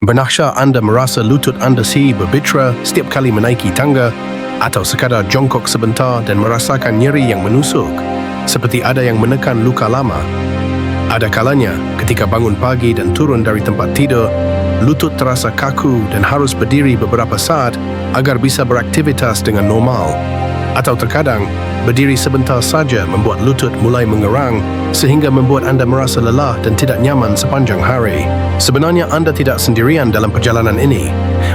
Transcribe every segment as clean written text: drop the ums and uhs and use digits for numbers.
Pernahkah anda merasa lutut anda berbitra setiap kali menaiki tangga atau sekadar jongkok sebentar dan merasakan nyeri yang menusuk, seperti ada yang menekan luka lama? Ada kalanya ketika bangun pagi dan turun dari tempat tidur, lutut terasa kaku dan harus berdiri beberapa saat agar bisa beraktivitas dengan normal. Atau terkadang, berdiri sebentar saja membuat lutut mulai mengerang sehingga membuat anda merasa lelah dan tidak nyaman sepanjang hari. Sebenarnya anda tidak sendirian dalam perjalanan ini.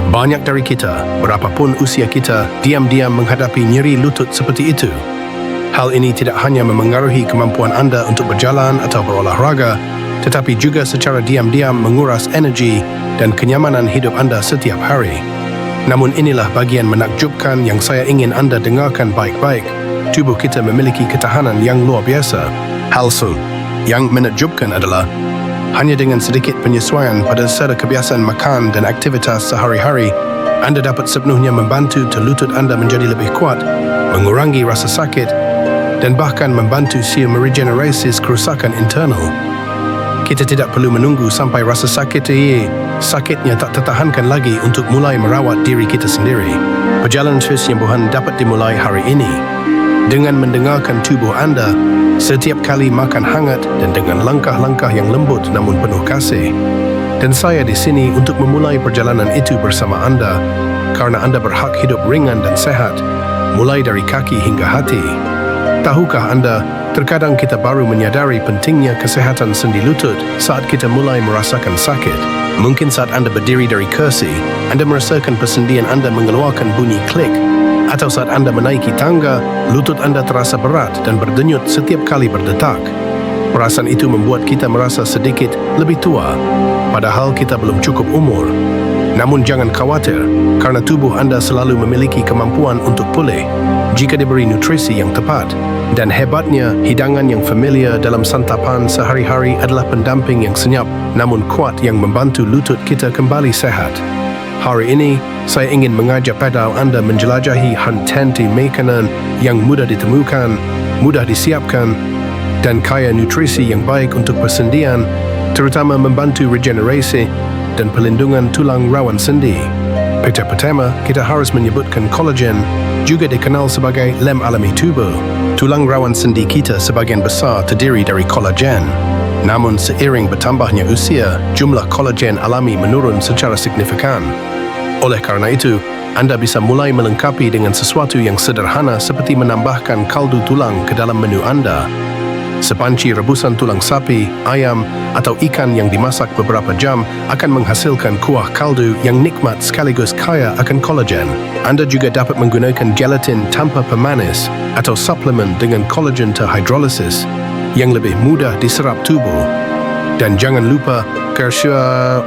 Banyak dari kita, berapapun usia kita, diam-diam menghadapi nyeri lutut seperti itu. Hal ini tidak hanya memengaruhi kemampuan anda untuk berjalan atau berolahraga, tetapi juga secara diam-diam menguras energi dan kenyamanan hidup anda setiap hari. Namun inilah bagian menakjubkan yang saya ingin anda dengarkan baik-baik. Tubuh kita memiliki ketahanan yang luar biasa. Hal yang menakjubkan adalah hanya dengan sedikit penyesuaian pada sera kebiasaan makan dan aktivitas sehari-hari, anda dapat sepenuhnya membantu lutut anda menjadi lebih kuat, mengurangi rasa sakit, dan bahkan membantu meregenerasi kerusakan internal. Kita tidak perlu menunggu sampai rasa sakitnya tak tertahankan lagi untuk mulai merawat diri kita sendiri. Perjalanan kesembuhan dapat dimulai hari ini dengan mendengarkan tubuh anda setiap kali makan hangat dan dengan langkah-langkah yang lembut namun penuh kasih. Dan saya di sini untuk memulai perjalanan itu bersama anda, karena anda berhak hidup ringan dan sehat, mulai dari kaki hingga hati. Tahukah anda, terkadang kita baru menyadari pentingnya kesehatan sendi lutut saat kita mulai merasakan sakit. Mungkin saat anda berdiri dari kursi, anda merasakan persendian anda mengeluarkan bunyi klik. Atau saat anda menaiki tangga, lutut anda terasa berat dan berdenyut setiap kali berdetak. Perasaan itu membuat kita merasa sedikit lebih tua, padahal kita belum cukup umur. Namun jangan khawatir, karena tubuh anda selalu memiliki kemampuan untuk pulih jika diberi nutrisi yang tepat. Dan hebatnya, hidangan yang familiar dalam santapan sehari-hari adalah pendamping yang senyap namun kuat yang membantu lutut kita kembali sehat. Hari ini, saya ingin mengajak pada anda menjelajahi hanti makanan yang mudah ditemukan, mudah disiapkan, dan kaya nutrisi yang baik untuk persendian, terutama membantu regenerasi dan pelindungan tulang rawan sendi. Pertama, kita harus menyebutkan kolagen, juga dikenal sebagai lem alami tubuh. Tulang rawan sendi kita sebagian besar terdiri dari kolagen. Namun seiring bertambahnya usia, jumlah kolagen alami menurun secara signifikan. Oleh karena itu, anda bisa mulai melengkapi dengan sesuatu yang sederhana seperti menambahkan kaldu tulang ke dalam menu anda. Sepanci rebusan tulang sapi, ayam, atau ikan yang dimasak beberapa jam akan menghasilkan kuah kaldu yang nikmat sekaligus kaya akan kolagen. Anda juga dapat menggunakan gelatin tanpa pemanis atau suplemen dengan kolagen terhidrolisis yang lebih mudah diserap tubuh. Dan jangan lupa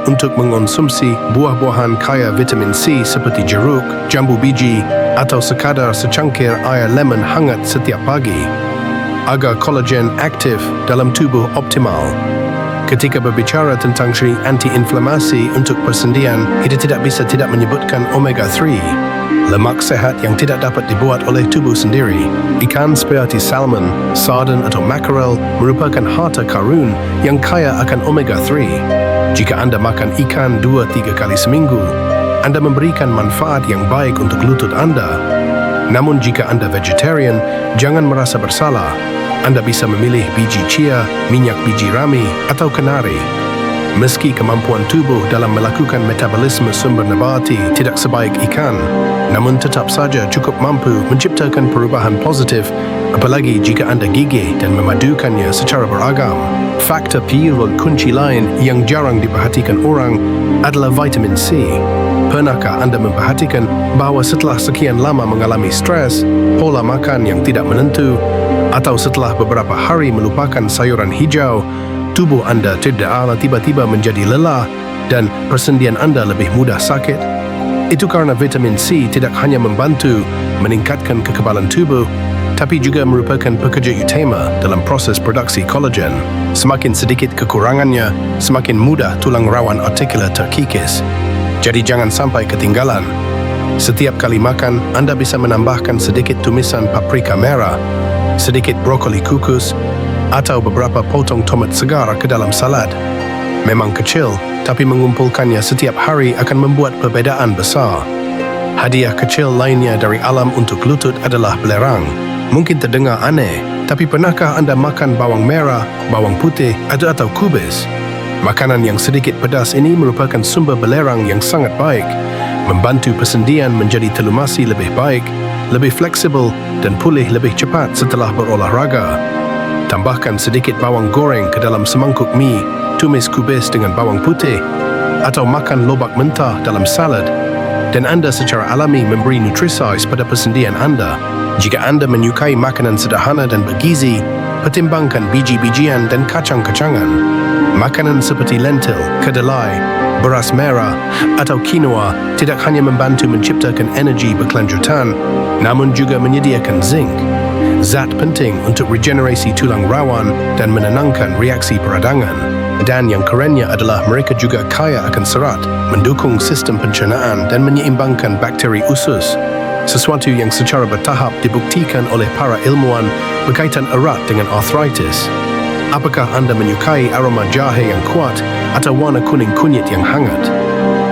untuk mengonsumsi buah-buahan kaya vitamin C seperti jeruk, jambu biji, atau sekadar secangkir air lemon hangat setiap pagi, agar kolagen aktif dalam tubuh optimal. Ketika berbicara tentang anti-inflamasi untuk persendian, kita tidak bisa tidak menyebutkan omega-3, lemak sehat yang tidak dapat dibuat oleh tubuh sendiri. Ikan seperti salmon, sardin atau mackerel merupakan harta karun yang kaya akan omega-3. Jika anda makan ikan 2-3 kali seminggu, anda memberikan manfaat yang baik untuk lutut anda. Namun jika anda vegetarian, jangan merasa bersalah. Anda bisa memilih biji chia, minyak biji rami, atau kenari. Meski kemampuan tubuh dalam melakukan metabolisme sumber nabati tidak sebaik ikan, namun tetap saja cukup mampu menciptakan perubahan positif, apalagi jika anda gigih dan memadukannya secara beragam. Faktor kunci lain yang jarang diperhatikan orang adalah vitamin C. Pernahkah anda memperhatikan bahawa setelah sekian lama mengalami stres, pola makan yang tidak menentu, atau setelah beberapa hari melupakan sayuran hijau, tubuh anda tiba-tiba menjadi lelah dan persendian anda lebih mudah sakit? Itu karena vitamin C tidak hanya membantu meningkatkan kekebalan tubuh, tapi juga merupakan pekerja utama dalam proses produksi kolagen. Semakin sedikit kekurangannya, semakin mudah tulang rawan artikular terkikis. Jadi jangan sampai ketinggalan. Setiap kali makan, anda bisa menambahkan sedikit tumisan paprika merah, sedikit brokoli kukus, atau beberapa potong tomat segar ke dalam salad. Memang kecil, tapi mengumpulkannya setiap hari akan membuat perbezaan besar. Hadiah kecil lainnya dari alam untuk lutut adalah belerang. Mungkin terdengar aneh, tapi pernahkah anda makan bawang merah, bawang putih, atau kubis? Makanan yang sedikit pedas ini merupakan sumber belerang yang sangat baik, membantu persendian menjadi telumasi lebih baik, lebih fleksibel dan pulih lebih cepat setelah berolahraga. Tambahkan sedikit bawang goreng ke dalam semangkuk mie, tumis kubis dengan bawang putih, atau makan lobak mentah dalam salad, dan anda secara alami memberi nutrisais pada persendian anda. Jika anda menyukai makanan sederhana dan bergizi, pertimbangkan biji-bijian dan kacang-kacangan. Makanan seperti lentil, kedelai, beras merah, atau quinoa tidak hanya membantu menciptakan energi berkelanjutan, namun juga menyediakan zinc, zat penting untuk regenerasi tulang rawan dan menenangkan reaksi peradangan. Dan yang kerennya adalah mereka juga kaya akan serat, mendukung sistem pencernaan dan menyeimbangkan bakteri usus. Sesuatu yang secara bertahap dibuktikan oleh para ilmuwan berkaitan erat dengan arthritis. Apakah anda menyukai aroma jahe yang kuat atau warna kuning kunyit yang hangat?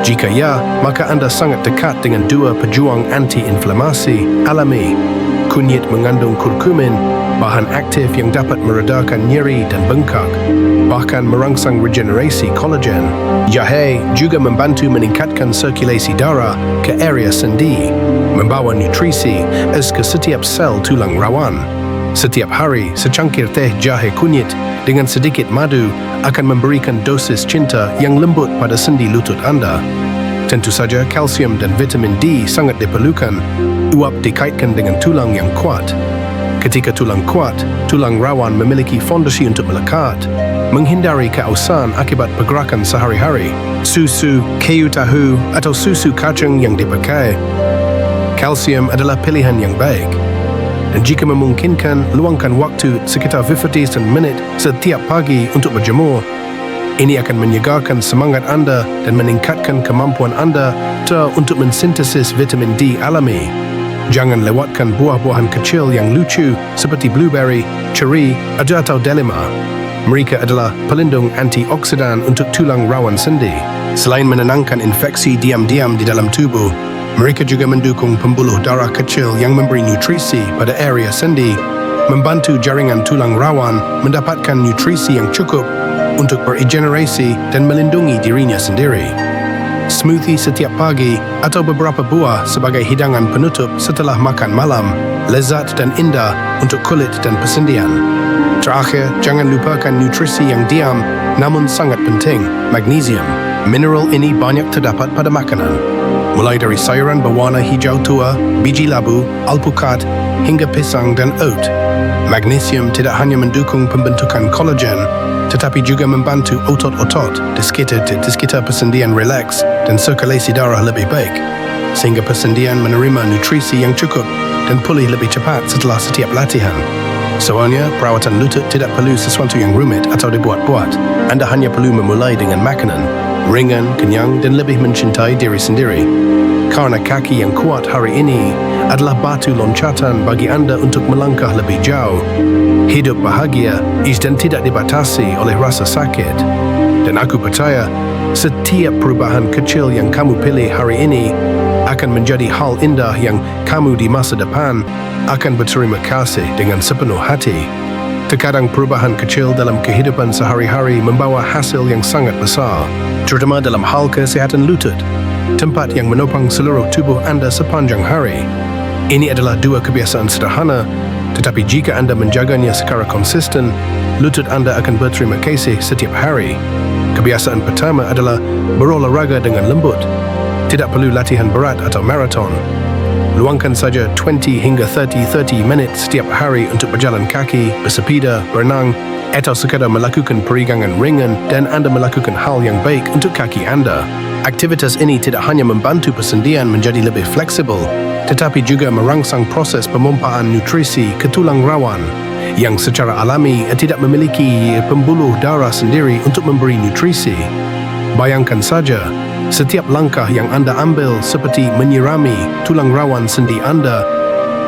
Jika ya, maka anda sangat dekat dengan dua pejuang anti-inflamasi alami. Kunyit mengandung kurkumin, bahan aktif yang dapat meredakan nyeri dan bengkak, bahkan merangsang regenerasi kolagen. Jahe juga membantu meningkatkan sirkulasi darah ke area sendi, membawa nutrisi ke setiap sel tulang rawan. Setiap hari, secangkir teh jahe kunyit dengan sedikit madu akan memberikan dosis cinta yang lembut pada sendi lutut anda. Tentu saja kalsium dan vitamin D sangat diperlukan. Uap dikaitkan dengan tulang yang kuat. Ketika tulang kuat, tulang rawan memiliki fondasi untuk melekat, menghindari keausan akibat pergerakan sehari-hari. Susu, keju tahu, atau susu kacang yang dipakai. Kalsium adalah pilihan yang baik. Dan jika memungkinkan, luangkan waktu sekitar 15 minit setiap pagi untuk berjemur. Ini akan menyegarkan semangat anda dan meningkatkan kemampuan anda untuk mensintesis vitamin D alami. Jangan lewatkan buah-buahan kecil yang lucu seperti blueberry, cherry, atau delima. Mereka adalah pelindung antioksidan untuk tulang rawan sendi. Selain menenangkan infeksi diam-diam di dalam tubuh, mereka juga mendukung pembuluh darah kecil yang memberi nutrisi pada area sendi, membantu jaringan tulang rawan mendapatkan nutrisi yang cukup untuk beregenerasi dan melindungi dirinya sendiri. Smoothie setiap pagi atau beberapa buah sebagai hidangan penutup setelah makan malam, lezat dan indah untuk kulit dan persendian. Terakhir, jangan lupakan nutrisi yang diam namun sangat penting, magnesium. Mineral ini banyak terdapat pada makanan, mulai dari sayuran berwarna hijau tua, biji labu, alpukat, hingga pisang dan oat. Magnesium tidak hanya mendukung pembentukan kolagen, tetapi juga membantu otot-otot di sekitar persendian rileks dan sirkulasi darah lebih baik, sehingga persendian menerima nutrisi yang cukup dan pulih lebih cepat setelah setiap latihan. Soalnya, perawatan lutut tidak perlu sesuatu yang rumit atau dibuat-buat. Anda hanya perlu memulai dengan makanan ringan, kenyang, dan lebih mencintai diri sendiri. Karena kaki yang kuat hari ini adalah batu loncatan bagi anda untuk melangkah lebih jauh. Hidup bahagia dan tidak dibatasi oleh rasa sakit. Dan aku percaya, setiap perubahan kecil yang kamu pilih hari ini akan menjadi hal indah yang kamu di masa depan akan berterima kasih dengan sepenuh hati. Terkadang perubahan kecil dalam kehidupan sehari-hari membawa hasil yang sangat besar, terutama dalam hal kesehatan lutut, tempat yang menopang seluruh tubuh anda sepanjang hari. Ini adalah dua kebiasaan sederhana, tetapi jika anda menjaganya secara konsisten, lutut anda akan berterima kasih setiap hari. Kebiasaan pertama adalah berolahraga dengan lembut. Tidak perlu latihan berat atau maraton. Luangkan saja 20 hingga 30 minit setiap hari untuk berjalan kaki, bersepeda, berenang, atau sekadar melakukan peregangan ringan dan anda melakukan hal yang baik untuk kaki anda. Aktivitas ini tidak hanya membantu persendian menjadi lebih fleksibel, tetapi juga merangsang proses pemompaan nutrisi ke tulang rawan yang secara alami tidak memiliki pembuluh darah sendiri untuk memberi nutrisi. Bayangkan saja, setiap langkah yang anda ambil seperti menyirami tulang rawan sendi anda,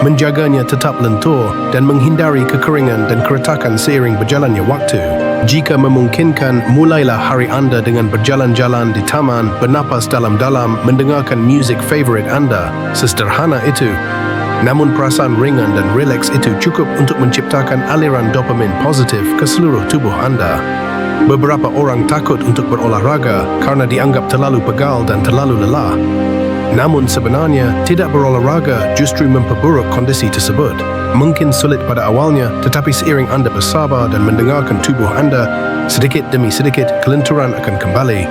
menjaganya tetap lentur dan menghindari kekeringan dan keretakan seiring berjalannya waktu. Jika memungkinkan, mulailah hari anda dengan berjalan-jalan di taman, bernapas dalam-dalam, mendengarkan muzik favorit anda. Sesederhana itu, namun perasaan ringan dan rileks itu cukup untuk menciptakan aliran dopamin positif ke seluruh tubuh anda. Beberapa orang takut untuk berolahraga karena dianggap terlalu pegal dan terlalu lelah. Namun sebenarnya, tidak berolahraga justru memperburuk kondisi tersebut. Mungkin sulit pada awalnya, tetapi seiring anda bersabar dan mendengarkan tubuh anda, sedikit demi sedikit kelenturan akan kembali.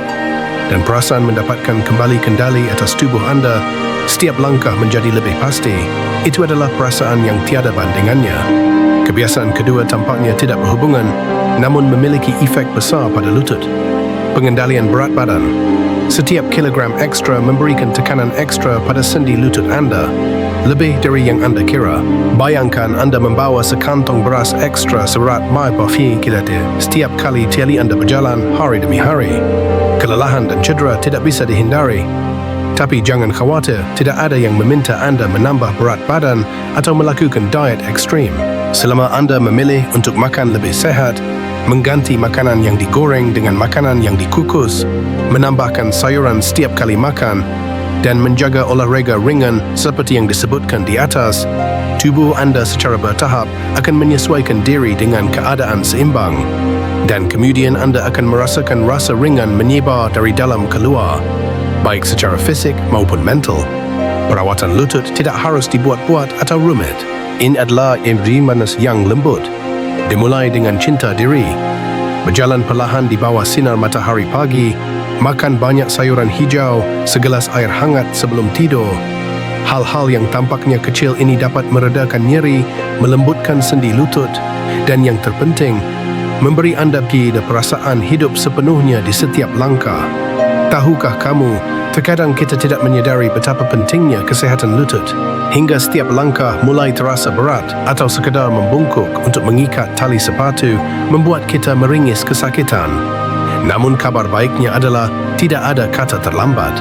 Dan perasaan mendapatkan kembali kendali atas tubuh anda, setiap langkah menjadi lebih pasti. Itu adalah perasaan yang tiada bandingannya. Kebiasaan kedua tampaknya tidak berhubungan, namun memiliki efek besar pada lutut. Pengendalian berat badan. Setiap kilogram ekstra memberikan tekanan ekstra pada sendi lutut anda, lebih dari yang anda kira. Bayangkan anda membawa sekantong beras ekstra seberat my-buffy kilate setiap kali tiali anda berjalan hari demi hari. Kelelahan dan cedera tidak bisa dihindari. Tapi jangan khawatir, tidak ada yang meminta anda menambah berat badan atau melakukan diet ekstrim. Selama anda memilih untuk makan lebih sehat, mengganti makanan yang digoreng dengan makanan yang dikukus, menambahkan sayuran setiap kali makan, dan menjaga olahraga ringan seperti yang disebutkan di atas, tubuh anda secara bertahap akan menyesuaikan diri dengan keadaan seimbang. Dan kemudian anda akan merasakan rasa ringan menyebar dari dalam keluar, baik secara fisik maupun mental. Perawatan lutut tidak harus dibuat-buat atau rumit. Ini adalah manas yang lembut. Dimulai dengan cinta diri, berjalan perlahan di bawah sinar matahari pagi, makan banyak sayuran hijau, segelas air hangat sebelum tidur. Hal-hal yang tampaknya kecil ini dapat meredakan nyeri, melembutkan sendi lutut, dan yang terpenting, memberi anda perasaan hidup sepenuhnya di setiap langkah. Tahukah kamu, terkadang kita tidak menyadari betapa pentingnya kesehatan lutut. Hingga setiap langkah mulai terasa berat atau sekadar membungkuk untuk mengikat tali sepatu membuat kita meringis kesakitan. Namun kabar baiknya adalah tidak ada kata terlambat.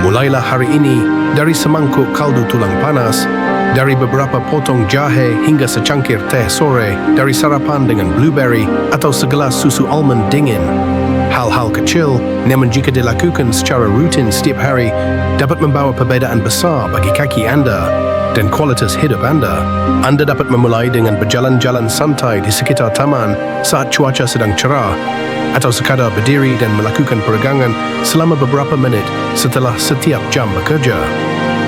Mulailah hari ini dari semangkuk kaldu tulang panas, dari beberapa potong jahe hingga secangkir teh sore, dari sarapan dengan blueberry atau segelas susu almond dingin. Hal-hal kecil, namun jika dilakukan secara rutin setiap hari, dapat membawa perbedaan besar bagi kaki anda dan kualitas hidup anda. Anda dapat memulai dengan berjalan-jalan santai di sekitar taman saat cuaca sedang cerah, atau sekadar berdiri dan melakukan peregangan selama beberapa menit setelah setiap jam bekerja.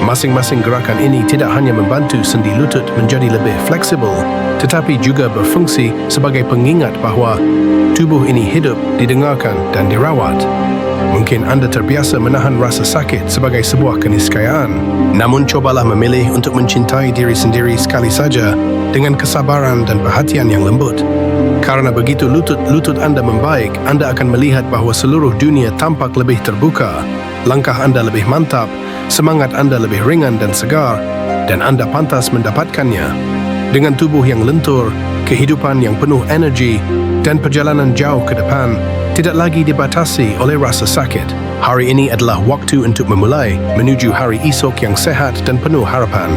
Masing-masing gerakan ini tidak hanya membantu sendi lutut menjadi lebih fleksibel, tetapi juga berfungsi sebagai pengingat bahawa tubuh ini hidup, didengarkan dan dirawat. Mungkin anda terbiasa menahan rasa sakit sebagai sebuah keniscayaan, namun cobalah memilih untuk mencintai diri sendiri sekali saja dengan kesabaran dan perhatian yang lembut. Karena begitu lutut anda membaik, anda akan melihat bahawa seluruh dunia tampak lebih terbuka, langkah anda lebih mantap, semangat anda lebih ringan dan segar, dan anda pantas mendapatkannya. Dengan tubuh yang lentur, kehidupan yang penuh energi, dan perjalanan jauh ke depan, tidak lagi dibatasi oleh rasa sakit. Hari ini adalah waktu untuk memulai menuju hari esok yang sehat dan penuh harapan.